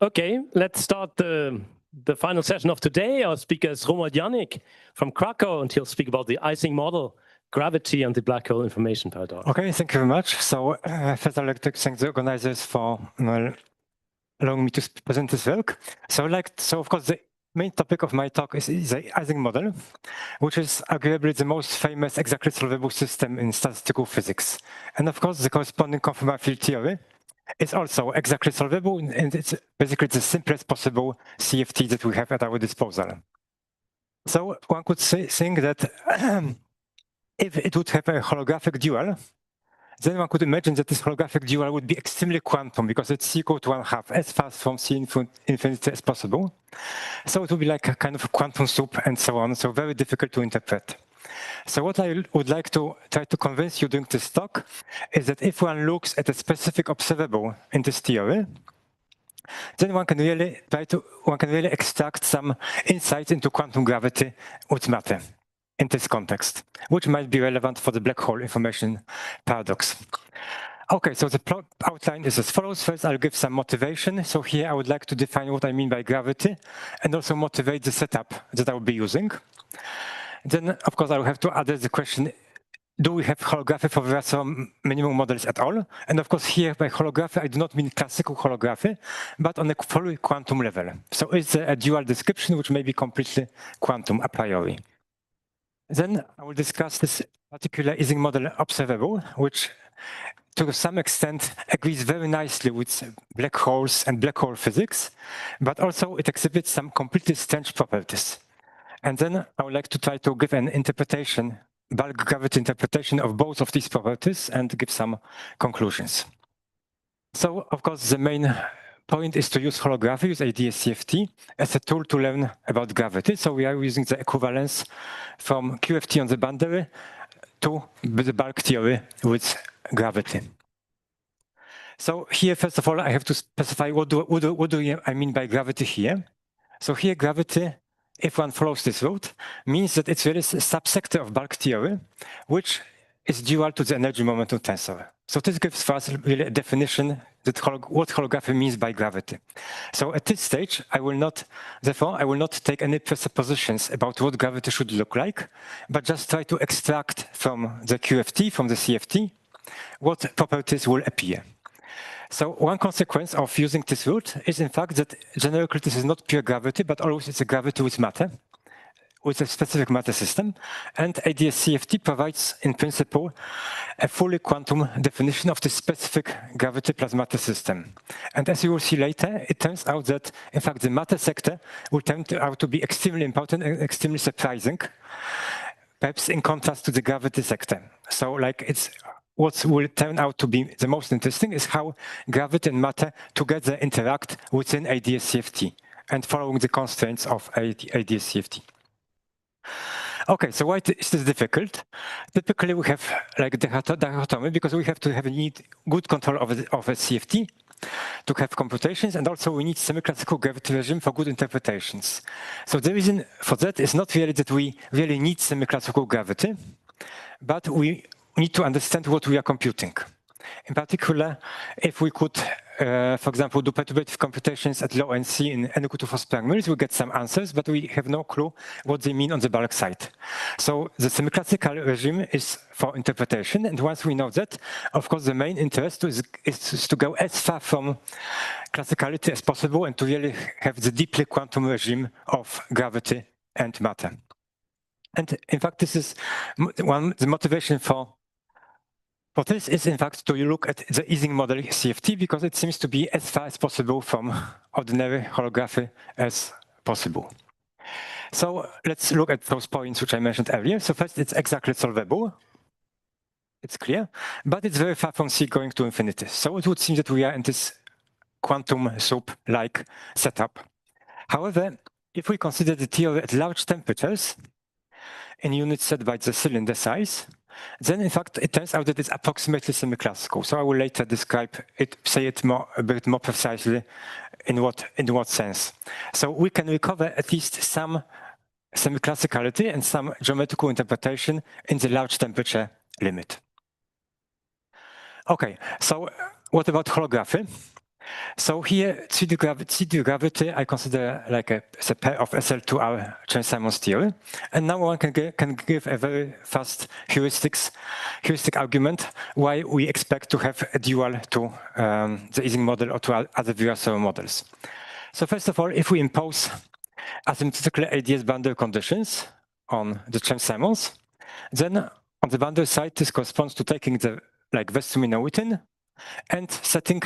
Okay, let's start the final session of today. Our speaker is Romuald Janik from Krakow, and he'll speak about the Ising model, gravity, and the black hole information paradox. Okay, thank you very much. So first I'd like to thank the organizers for allowing me to present this work. So of course, the main topic of my talk is the Ising model, which is arguably the most famous exactly solvable system in statistical physics. And of course, the corresponding conformal field theory is also exactly solvable, and it's basically the simplest possible CFT that we have at our disposal. So one could think that if it would have a holographic dual, then one could imagine that this holographic dual would be extremely quantum because it's C equal to 1/2, as fast from C infinity as possible. So it would be like a kind of quantum soup and so on, so very difficult to interpret. So what I would like to try to convince you during this talk is that if one looks at a specific observable in this theory, then one can really extract some insight into quantum gravity with matter in this context, which might be relevant for the black hole information paradox. Okay, so the outline is as follows. First, I'll give some motivation. So here I would like to define what I mean by gravity and also motivate the setup that I will be using. Then, of course, I will have to address the question, do we have holography for various minimum models at all? And of course, here by holography, I do not mean classical holography, but on a fully quantum level. So it's a dual description, which may be completely quantum a priori. Then I will discuss this particular Ising model observable, which to some extent agrees very nicely with black holes and black hole physics, but also it exhibits some completely strange properties. And then I would like to try to give an interpretation, bulk gravity interpretation of both of these properties and give some conclusions. So, of course, the main point is to use holography, use ADS-CFT as a tool to learn about gravity. So we are using the equivalence from QFT on the boundary to the bulk theory with gravity. So here, first of all, I have to specify what do I mean by gravity here. So here, gravity, if one follows this route, means that it's really a subsector of bulk theory, which is dual to the energy momentum tensor. So this gives for us really a definition that what holography means by gravity. So at this stage, therefore, I will not take any presuppositions about what gravity should look like, but just try to extract from the QFT, from the CFT, what properties will appear. So one consequence of using this route is, in fact, that generically this is not pure gravity, but always it's a gravity with matter, with a specific matter system. And ADS-CFT provides, in principle, a fully quantum definition of the specific gravity plus matter system. And as you will see later, it turns out that, in fact, the matter sector will turn out to be extremely important and extremely surprising, perhaps in contrast to the gravity sector. So, what will turn out to be the most interesting is how gravity and matter together interact within ADS-CFT and following the constraints of ADS-CFT. Okay, so why is this difficult? Typically, we have like dichotomy because we have to need good control of a CFT to have computations, and also we need semi-classical gravity regime for good interpretations. So the reason for that is not really that we really need semi-classical gravity, but we need to understand what we are computing. In particular, if we could, for example, do perturbative computations at low NC in n equal to 4 square mills, we get some answers, but we have no clue what they mean on the bulk side. So the semi-classical regime is for interpretation, and once we know that, of course, the main interest is to go as far from classicality as possible and to really have the deeply quantum regime of gravity and matter. And in fact, this is the motivation for this is, in fact, to look at the Ising model CFT because it seems to be as far as possible from ordinary holography as possible. So let's look at those points which I mentioned earlier. So first, it's exactly solvable. It's clear, but it's very far from C going to infinity. So it would seem that we are in this quantum soup-like setup. However, if we consider the theory at large temperatures in units set by the cylinder size, then in fact it turns out that it's approximately semi-classical. So I will later describe it, say it a bit more precisely in what sense. So we can recover at least some semi-classicality and some geometrical interpretation in the large temperature limit. Okay, so what about holography? So here, CD gravity, I consider like a pair of SL2R Chern-Simons theory. And now one can give a very fast heuristic argument why we expect to have a dual to the Ising model or to other Virasoro models. So first of all, if we impose asymptotically ADS boundary conditions on the Chern-Simons, then on the boundary side, this corresponds to taking the Westomy-Nowityn and setting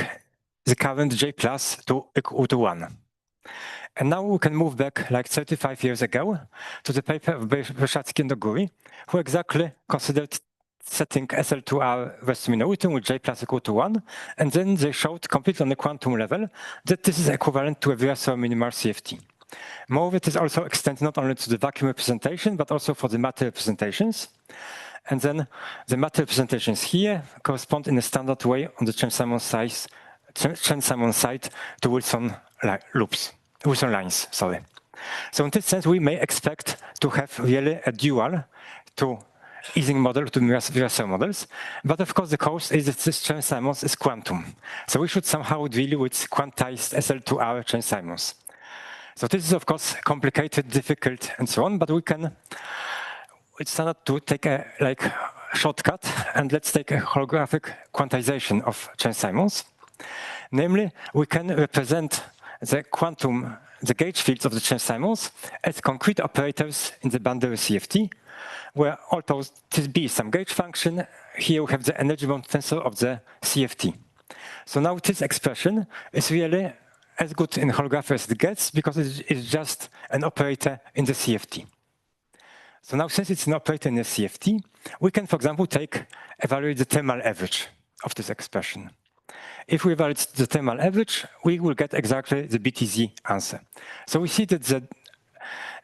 the current J plus to equal to 1. And now we can move back like 35 years ago to the paper of Brzezinski and Oguri, who exactly considered setting SL2R Westomy-Nowityn with J plus equal to 1. And then they showed completely on the quantum level that this is equivalent to a Virasoro minimal CFT. Moreover, it is also extended not only to the vacuum representation, but also for the matter representations. And then the matter representations here correspond in a standard way on the Chern-Simons side to Wilson lines, sorry. So in this sense, we may expect to have really a dual to Ising model to Virasoro models. But of course, the cause is that this Chern-Simons is quantum. So we should somehow deal with quantized SL2R Chern-Simons. So this is, of course, complicated, difficult, and so on, but we can, it's not to take a shortcut, and let's take a holographic quantization of Chern-Simons. Namely, we can represent the gauge fields of the Chern-Simons as concrete operators in the boundary CFT, where although this B is some gauge function, here we have the energy bound tensor of the CFT. So now this expression is really as good in holography as it gets because it is just an operator in the CFT. So now since it's an operator in the CFT, we can, for example, evaluate the thermal average of this expression. If we evaluate the thermal average, we will get exactly the BTZ answer. So we see that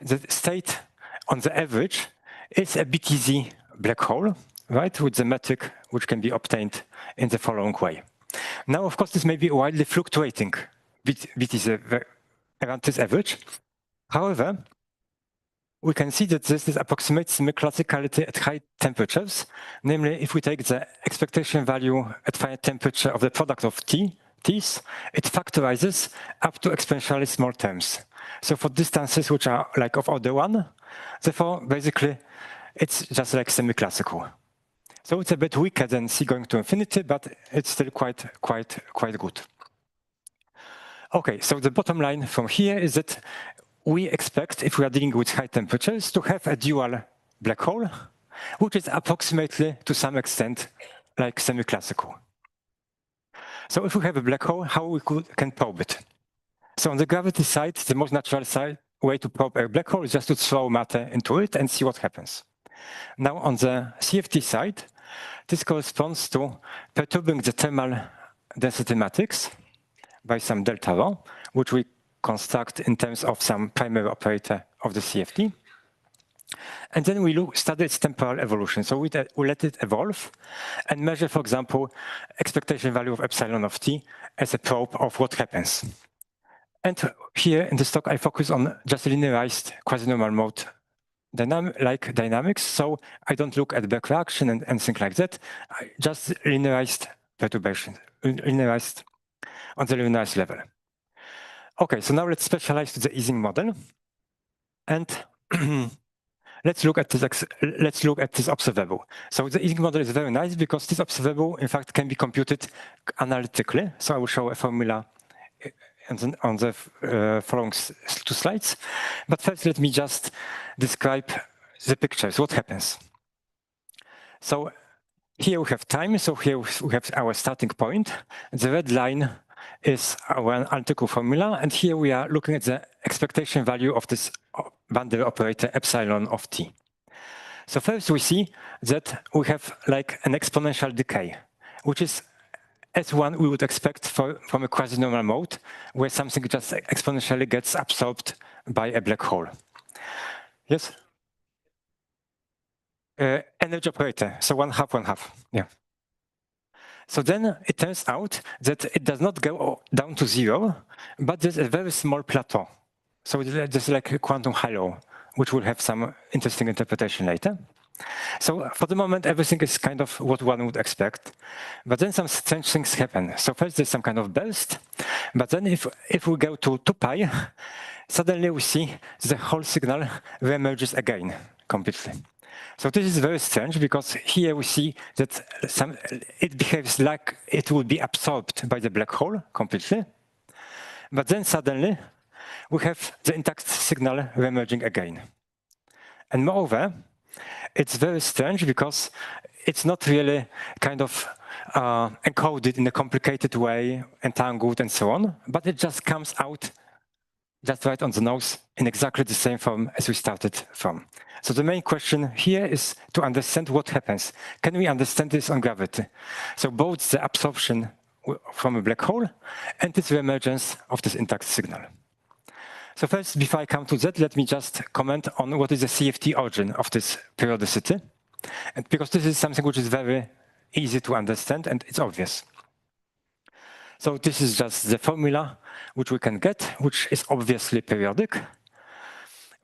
the state on the average is a BTZ black hole, right, with the metric which can be obtained in the following way. Now, of course, this may be widely fluctuating BTZ around this average. However, we can see that this approximates semi-classicality at high temperatures. Namely, if we take the expectation value at finite temperature of the product of T's, it factorizes up to exponentially small terms. So for distances which are like of order 1, therefore, basically, it's just like semi-classical. So it's a bit weaker than C going to infinity, but it's still quite good. Okay, so the bottom line from here is that we expect, if we are dealing with high temperatures, to have a dual black hole, which is approximately, to some extent, like semi-classical. So if we have a black hole, how we can probe it? So on the gravity side, the most natural way to probe a black hole is just to throw matter into it and see what happens. Now on the CFT side, this corresponds to perturbing the thermal density matrix by some delta rho, which we construct in terms of some primary operator of the CFT. And then we study its temporal evolution. So we let it evolve and measure, for example, expectation value of epsilon of t as a probe of what happens. And here in this talk, I focus on just linearized quasi-normal mode dynamics. So I don't look at back reaction and anything like that. Just linearized perturbation, linearized on the linearized level. Okay, so now let's specialize to the Ising model, and let's look at this observable. So the Ising model is very nice because this observable, in fact, can be computed analytically. So I will show a formula on the following 2 slides. But first, let me just describe the pictures. What happens? So here we have time. So here we have our starting point. The red line is our analytical formula. And here we are looking at the expectation value of this boundary operator epsilon of t. So first we see that we have like an exponential decay, which is as one we would expect from a quasi-normal mode, where something just exponentially gets absorbed by a black hole. Yes? Energy operator, so 1/2, 1/2, yeah. So then it turns out that it does not go down to 0, but there's a very small plateau. So there's like a quantum halo, which will have some interesting interpretation later. So for the moment, everything is kind of what one would expect. But then some strange things happen. So first there's some kind of burst. But then if we go to 2 pi, suddenly we see the whole signal reemerges again completely. So this is very strange because here we see that it behaves like it would be absorbed by the black hole completely. But then suddenly we have the intact signal reemerging again. And moreover, it's very strange because it's not really kind of encoded in a complicated way, entangled and so on, but it just comes out just right on the nose in exactly the same form as we started from. So the main question here is to understand what happens. Can we understand this on gravity? So both the absorption from a black hole and its reemergence of this intact signal. So first, before I come to that, let me just comment on what is the CFT origin of this periodicity. And because this is something which is very easy to understand and it's obvious. So this is just the formula which we can get, which is obviously periodic.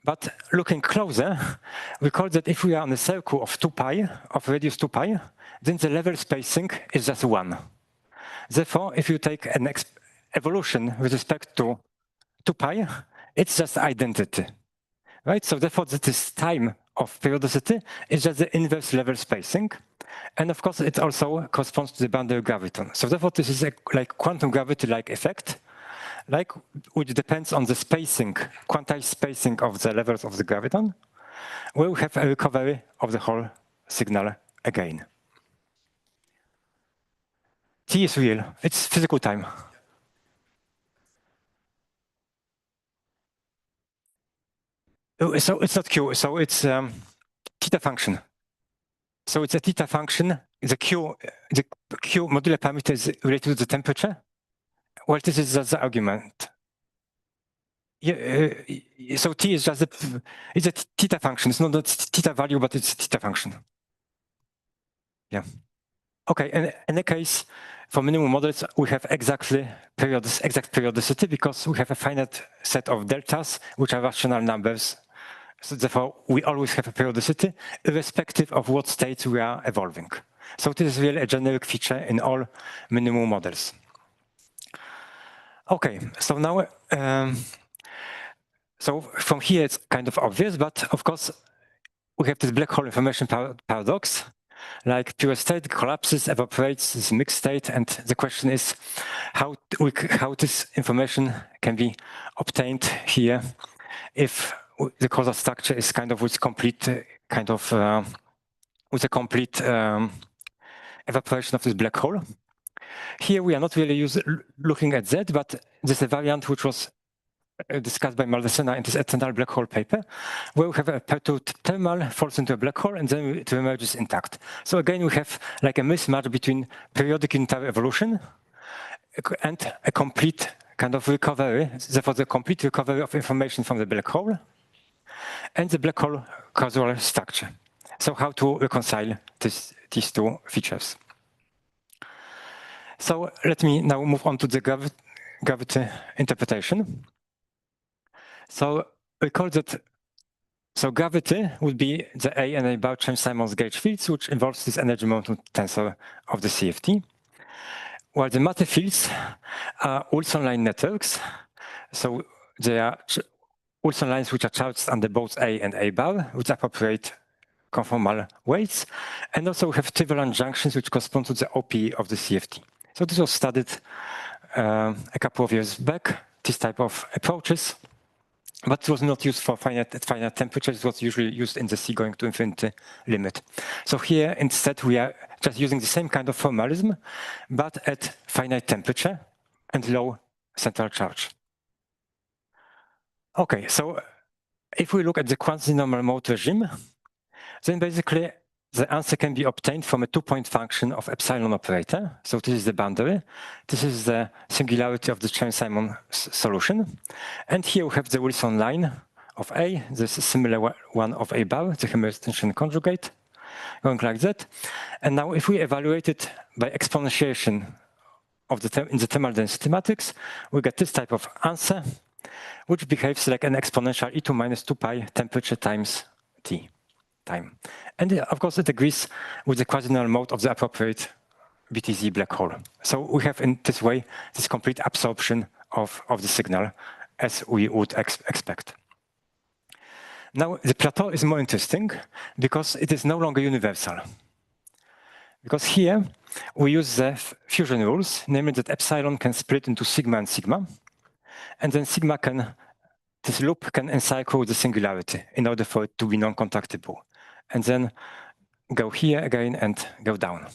But looking closer, we call that if we are on a circle of 2 pi, of radius 2 pi, then the level spacing is just 1. Therefore, if you take an evolution with respect to 2 pi, it's just identity, right? So therefore, this time of periodicity is just the inverse level spacing. And of course, it also corresponds to the boundary graviton. So therefore, this is like quantum gravity-like effect, which depends on the spacing, quantized spacing of the levels of the graviton, where we have a recovery of the whole signal again. T is real, it's physical time. So it's not Q, so it's theta function. So it's a theta function. The Q modular parameter is related to the temperature. Well, this is just the argument. Yeah, so T is just it's a theta function. It's not a theta value, but it's a theta function. Yeah. Okay, and in the case, for minimum models, we have exact periodicity because we have a finite set of deltas, which are rational numbers. So therefore, we always have a periodicity, irrespective of what states we are evolving. So this is really a generic feature in all minimum models. Okay, so now, so from here it's kind of obvious, but of course, we have this black hole information paradox. Like pure state collapses, evaporates, this mixed state, and the question is how this information can be obtained here if the causal structure is kind of with complete with a complete evaporation of this black hole. Here we are not really looking at that, but there's a variant which was discussed by Maldacena in this eternal black hole paper, where we have a perturbed thermal falls into a black hole and then it emerges intact. So again, we have like a mismatch between periodic unitary evolution and a complete kind of recovery, therefore the complete recovery of information from the black hole and the black hole causal structure. So how to reconcile these two features? So let me now move on to the gravity interpretation. So recall that gravity would be the A and A bar Chern-Simons gauge fields, which involves this energy momentum tensor of the CFT. While the matter fields are Wilson line networks. So they are Wilson lines which are charged under both A and A bar, which appropriate conformal weights. And also we have trivalent junctions which correspond to the OP of the CFT. So this was studied a couple of years back, this type of approaches. But it was not used for finite temperatures. It was usually used in the C going to infinity limit. So here, instead, we are just using the same kind of formalism, but at finite temperature and low central charge. Okay, so if we look at the quasi-normal mode regime, then basically the answer can be obtained from a two-point function of epsilon operator. So this is the boundary. This is the singularity of the Chern-Simons solution. And here we have the Wilson line of A, this similar one of A bar, the Hermitian conjugate, going like that. And now if we evaluate it by exponentiation of in the thermal density matrix, we get this type of answer, which behaves like an exponential e to minus 2 pi temperature times T. time. And of course, it agrees with the quasi-null mode of the appropriate BTZ black hole. So we have in this way this complete absorption of the signal as we would expect. Now, the plateau is more interesting because it is no longer universal. Because here we use the fusion rules, namely that epsilon can split into sigma and sigma, and then sigma this loop can encircle the singularity in order for it to be non-contactable, and then go here again and go down.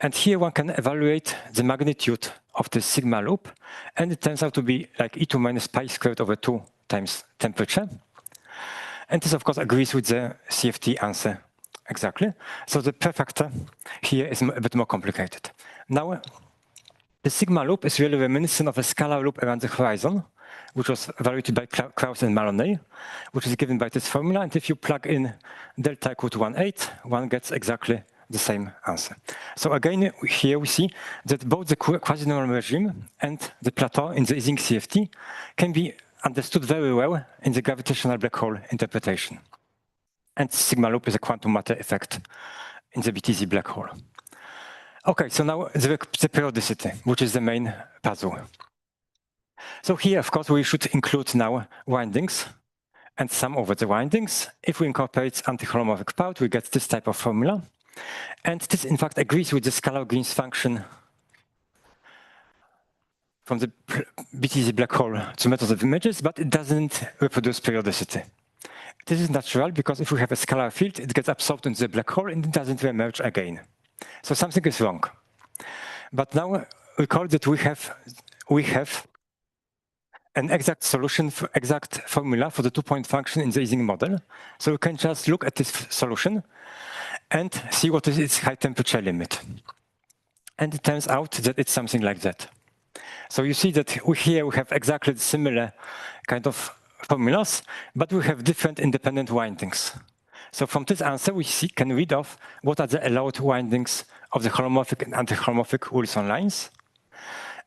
And here one can evaluate the magnitude of the sigma loop, and it turns out to be like E2 minus pi squared over 2 times temperature. And this, of course, agrees with the CFT answer exactly. So the prefactor here is a bit more complicated. Now, the sigma loop is really reminiscent of a scalar loop around the horizon, which was evaluated by Krauss and Maloney, which is given by this formula. And if you plug in delta equal to 1/8, one gets exactly the same answer. So again, here we see that both the quasi-normal regime and the plateau in the Ising CFT can be understood very well in the gravitational black hole interpretation. And sigma loop is a quantum matter effect in the BTZ black hole. Okay, so now the periodicity, which is the main puzzle. So here, of course, we should include now windings and sum over the windings. If we incorporate anti-holomorphic part, we get this type of formula. And this, in fact, agrees with the scalar Green's function from the BTZ black hole to methods of images, but it doesn't reproduce periodicity. This is natural because if we have a scalar field, it gets absorbed into the black hole and it doesn't reemerge again. So something is wrong. But now recall that we have an exact solution, exact formula for the two-point function in the Ising model. So we can just look at this solution and see what is its high temperature limit. And it turns out that it's something like that. So you see that here we have exactly similar kind of formulas, but we have different independent windings. So from this answer, we can read off what are the allowed windings of the holomorphic and anti-holomorphic Wilson lines.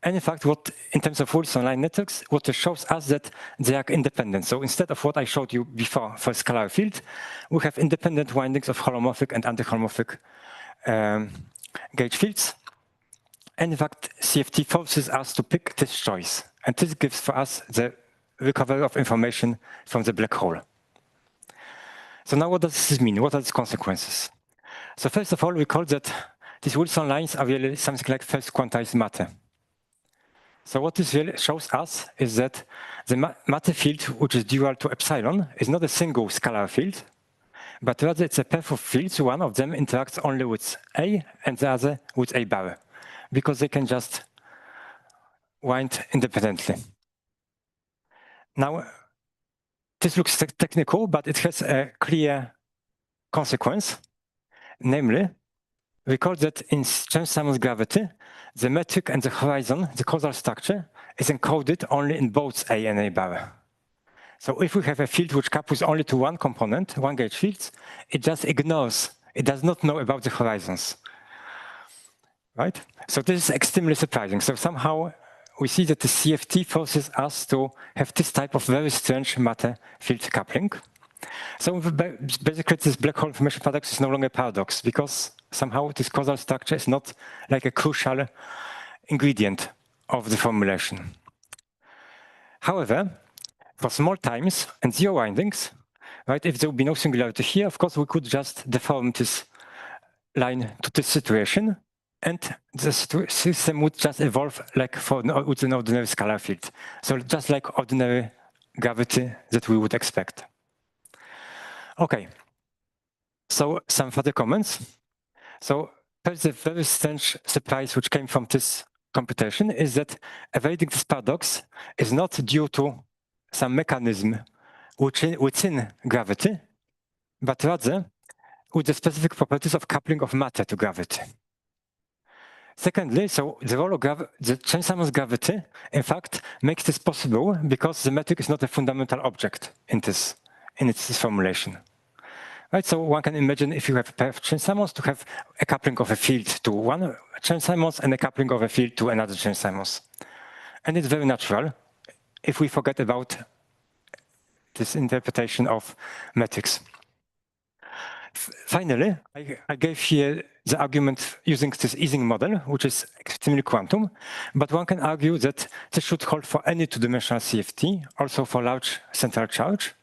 And in fact, in terms of Wilson line networks, what it shows us that they are independent. So instead of what I showed you before for a scalar field, we have independent windings of holomorphic and anti-holomorphic gauge fields. And in fact, CFT forces us to pick this choice. And this gives for us the recovery of information from the black hole. So now what does this mean? What are its consequences? So first of all, recall that these Wilson lines are really something like first quantized matter. So what this really shows us is that the matter field, which is dual to epsilon, is not a single scalar field, but rather it's a pair of fields. One of them interacts only with A and the other with A bar, because they can just wind independently. Now, this looks technical, but it has a clear consequence. Namely, recall that in Chern-Simons gravity, the metric and the horizon, the causal structure, is encoded only in both A and A bar. So if we have a field which couples only to one component, one gauge field, it just ignores, it does not know about the horizons. Right? So this is extremely surprising. So somehow we see that the CFT forces us to have this type of very strange matter field coupling. So basically this black hole information paradox is no longer a paradox because somehow this causal structure is not like a crucial ingredient of the formulation. However, for small times and zero windings, right, if there would be no singularity here, of course we could just deform this line to this situation, and the system would just evolve like with an ordinary scalar field. So just like ordinary gravity that we would expect. Okay, so some further comments. So first, the very strange surprise which came from this computation is that evading this paradox is not due to some mechanism within gravity, but rather with the specific properties of coupling of matter to gravity. Secondly, so the role of the Chern-Simons gravity, in fact, makes this possible because the metric is not a fundamental object in its formulation. Right, so one can imagine if you have a pair of Chern-Simons to have a coupling of a field to one Chern-Simons and a coupling of a field to another Chern-Simons. And it's very natural if we forget about this interpretation of metrics. Finally, I gave here the argument using this Ising model, which is extremely quantum, but one can argue that this should hold for any two-dimensional CFT, also for large central charge.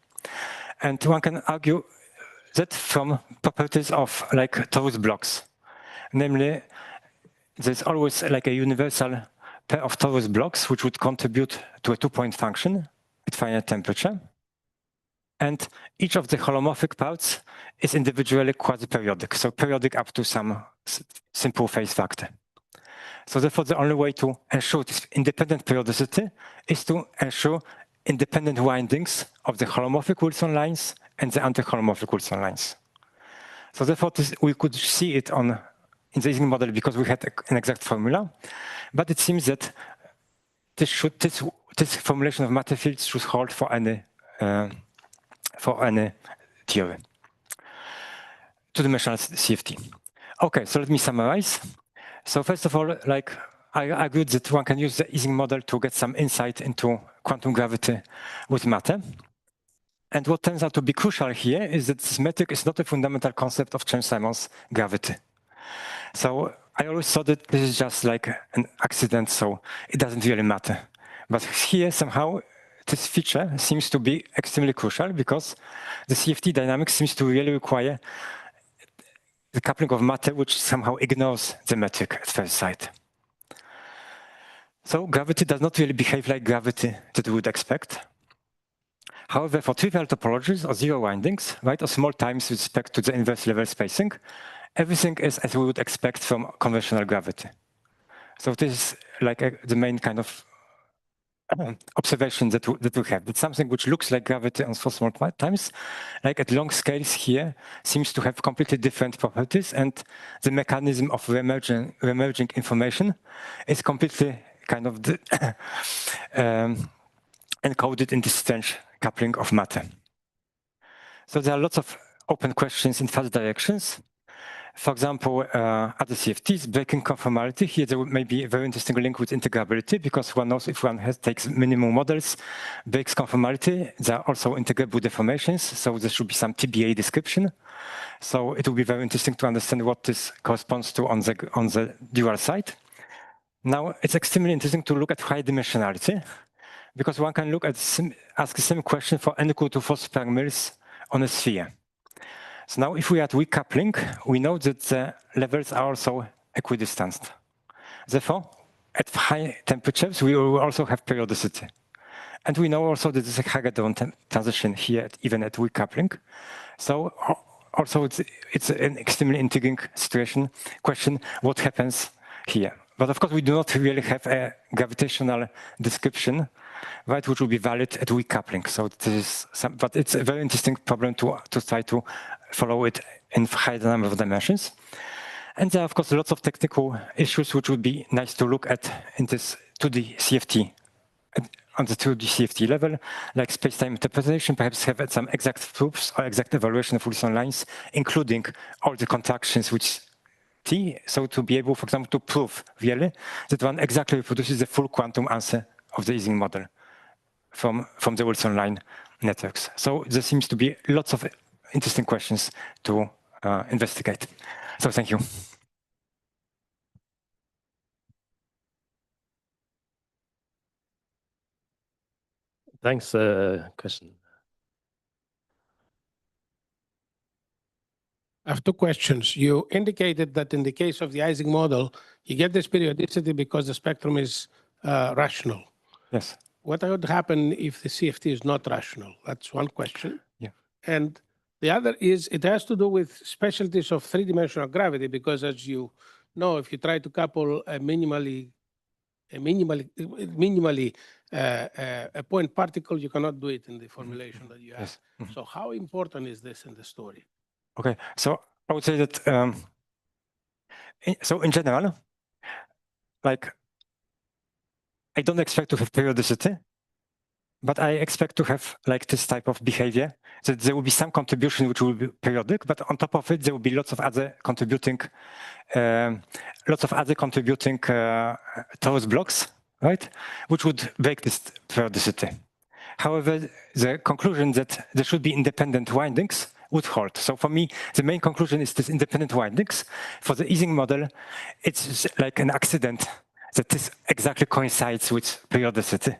And one can argue that from properties of like torus blocks. Namely, there's always like a universal pair of torus blocks which would contribute to a two-point function at finite temperature. And each of the holomorphic parts is individually quasi-periodic, so periodic up to some simple phase factor. So therefore, the only way to ensure this independent periodicity is to ensure independent windings of the holomorphic Wilson lines and the anti-holomorphic Wilson lines. So therefore, we could see it in the Ising model because we had an exact formula, but it seems that this formulation of matter fields should hold for any theory, two-dimensional CFT. Okay, so let me summarize. So first of all, like I argued that one can use the Ising model to get some insight into quantum gravity with matter. And what turns out to be crucial here is that this metric is not a fundamental concept of Chern-Simons gravity. So I always thought that this is just like an accident, so it doesn't really matter. But here somehow this feature seems to be extremely crucial because the CFT dynamics seems to really require the coupling of matter, which somehow ignores the metric at first sight. So gravity does not really behave like gravity that we would expect. However, for trivial topologies or zero windings, right, or small times with respect to the inverse level spacing, everything is as we would expect from conventional gravity. So this is like the main kind of observation that we have. That something which looks like gravity on for small times, like at long scales here, seems to have completely different properties, and the mechanism of reemerging information is completely kind of encoded in this strange coupling of matter. So there are lots of open questions in fast directions. For example, other CFTs, breaking conformality. Here there may be a very interesting link with integrability because one knows if one takes minimum models, breaks conformality, there are also integrable deformations. So there should be some TBA description. So it will be very interesting to understand what this corresponds to on the dual side. Now it's extremely interesting to look at high dimensionality because one can look at ask the same question for n equal to 4 super-mills on a sphere. So now if we add weak coupling, we know that the levels are also equidistant. Therefore, at high temperatures, we will also have periodicity. And we know also that there's a Hagedorn transition here, even at weak coupling. So also it's an extremely intriguing question, what happens here? But of course, we do not really have a gravitational description, right, which will be valid at weak coupling. So this is but it's a very interesting problem to try to follow it in high number of dimensions. And there are, of course, lots of technical issues which would be nice to look at in this 2D CFT, on the 2D CFT level, like space-time interpretation, perhaps have some exact proofs or exact evaluation of Wilson lines, including all the contractions which T, so to be able, for example, to prove really that one exactly reproduces the full quantum answer of the Ising model from the Wilson line networks. So there seems to be lots of interesting questions to investigate. So thank you. Thanks, question. I have two questions. You indicated that in the case of the Ising model, you get this periodicity because the spectrum is rational. Yes. What would happen if the CFT is not rational? That's one question. Yeah. And the other is, it has to do with specialties of three-dimensional gravity, because as you know, if you try to couple a point particle, you cannot do it in the formulation that you have. Yes. Mm-hmm. So how important is this in the story? Okay, so I would say that, so in general, like, I don't expect to have periodicity, but I expect to have like this type of behavior, that there will be some contribution which will be periodic, but on top of it, there will be lots of other contributing torus blocks, right, which would break this periodicity. However, the conclusion that there should be independent windings would hold. So for me, the main conclusion is this independent windings. For the Ising model, it's like an accident that this exactly coincides with periodicity.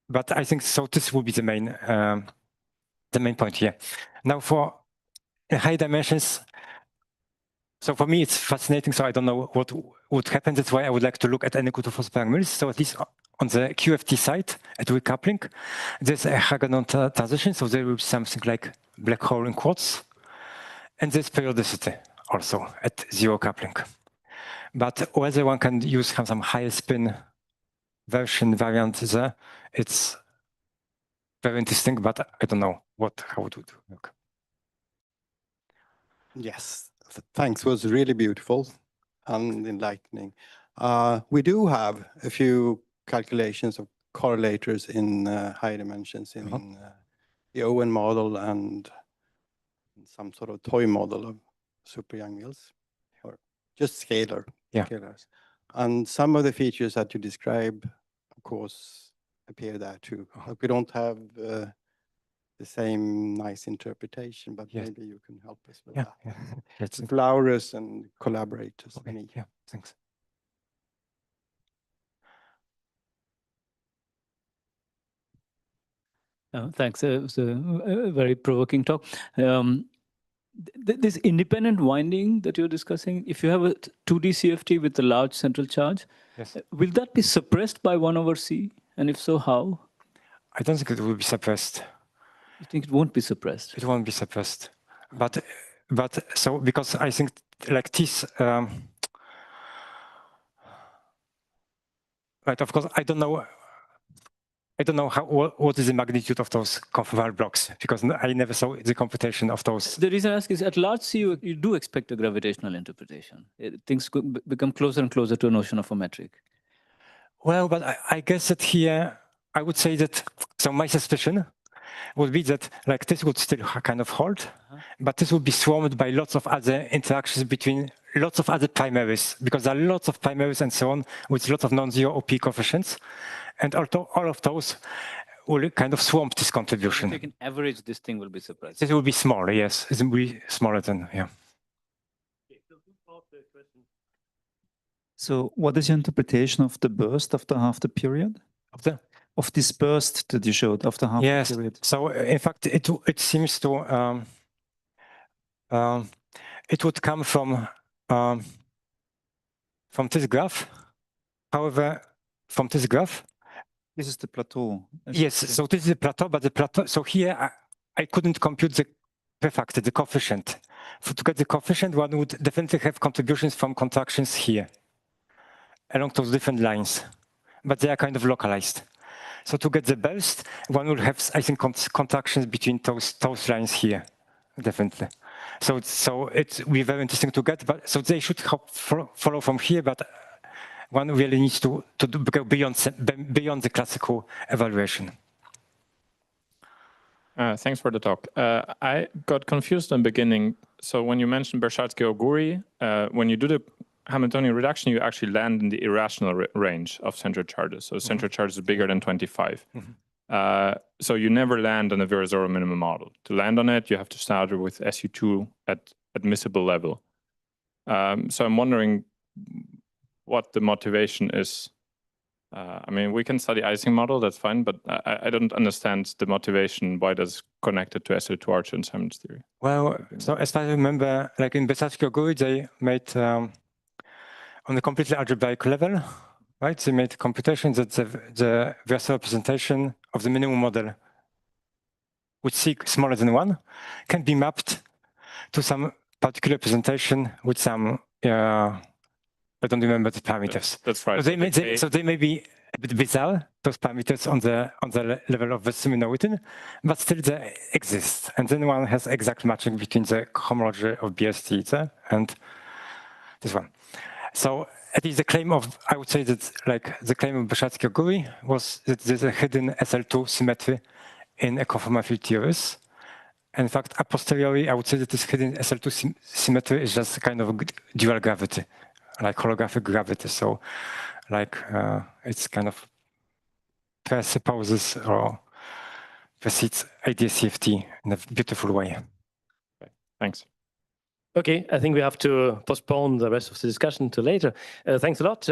But I think so. This will be the main point here. Now, for high dimensions, so for me it's fascinating. So I don't know what would happen. That's why I would like to look at n equal to 4 square mills. So at least on the QFT side at recoupling, there's a Haganon transition. So there will be something like black hole in quartz, and there's periodicity also at zero coupling. But whether one can use some higher spin version variant there, it's very interesting, but I don't know how it would work. Yes, thanks. It was really beautiful and enlightening. We do have a few calculations of correlators in high dimensions in the Owen model and some sort of toy model of super young mills, or just scalars. And some of the features that you describe, of course, appear there too. But we don't have the same nice interpretation, but maybe you can help us with that. It's Flowers and collaborators. Okay. Yeah, thanks. Thanks. It was a very provoking talk. This independent winding that you're discussing, if you have a 2D CFT with a large central charge, will that be suppressed by 1/c? And if so, how? I don't think it will be suppressed. You think it won't be suppressed? It won't be suppressed. But so because I think like this, right? Of course, I don't know what is the magnitude of those conformal blocks, because I never saw the computation of those. The reason I ask is at large C, you do expect a gravitational interpretation. Things become closer and closer to a notion of a metric. Well, but I guess that here, I would say that, so my suspicion would be that like this would still kind of hold, but this would be swarmed by lots of other interactions between lots of other primaries, because there are lots of primaries and so on with lots of non-zero OP coefficients. And all of those will kind of swarm this contribution. If you can average, this thing will be suppressed. It will be smaller, yes. It will be smaller than, So what is your interpretation of the burst after half the period? Of this burst that you showed after half the period? So in fact, it seems to, it would come from this graph. However, from this graph, this is the plateau. Yes, so this is the plateau, but the plateau, so here I couldn't compute the prefactor, the coefficient. To get the coefficient, one would definitely have contributions from contractions here, along those different lines, but they are kind of localized. So to get the burst, one will have, I think, contractions between those lines here, definitely. So it will be very interesting to get, but so they should follow from here, but one really needs to go beyond the classical evaluation. Thanks for the talk. I got confused in the beginning. So when you mentioned Bersatsky-Oguri, when you do the Hamiltonian reduction, you actually land in the irrational range of central charges. So central charge is bigger than 25. So you never land on a Virasoro minimum model. To land on it, you have to start with SU2 at admissible level. So I'm wondering what the motivation is. I mean, we can study Ising model, that's fine, but I don't understand the motivation why that's connected to SL2 arch and Simon's theory. Well, so as far as I remember, like in Bersatsky-Oguri, they made on a completely algebraic level, right? They made computation that the Virasoro representation of the minimum model with C smaller than 1 can be mapped to some particular representation with some I don't remember the parameters. That's right. So they may be a bit bizarre, those parameters on the level of the semi-Norditan, but still they exist. And then one has exact matching between the homology of BST and this one. So it is the claim of, I would say that like the claim of Bersatsky-Oguri was that there's a hidden SL2 symmetry in a conformal field theories. In fact, a posteriori, I would say that this hidden SL2 symmetry is just kind of dual gravity, like holographic gravity. So like it's kind of presupposes or precedes ADS-CFT in a beautiful way. Thanks. Okay, I think we have to postpone the rest of the discussion to later. Thanks a lot.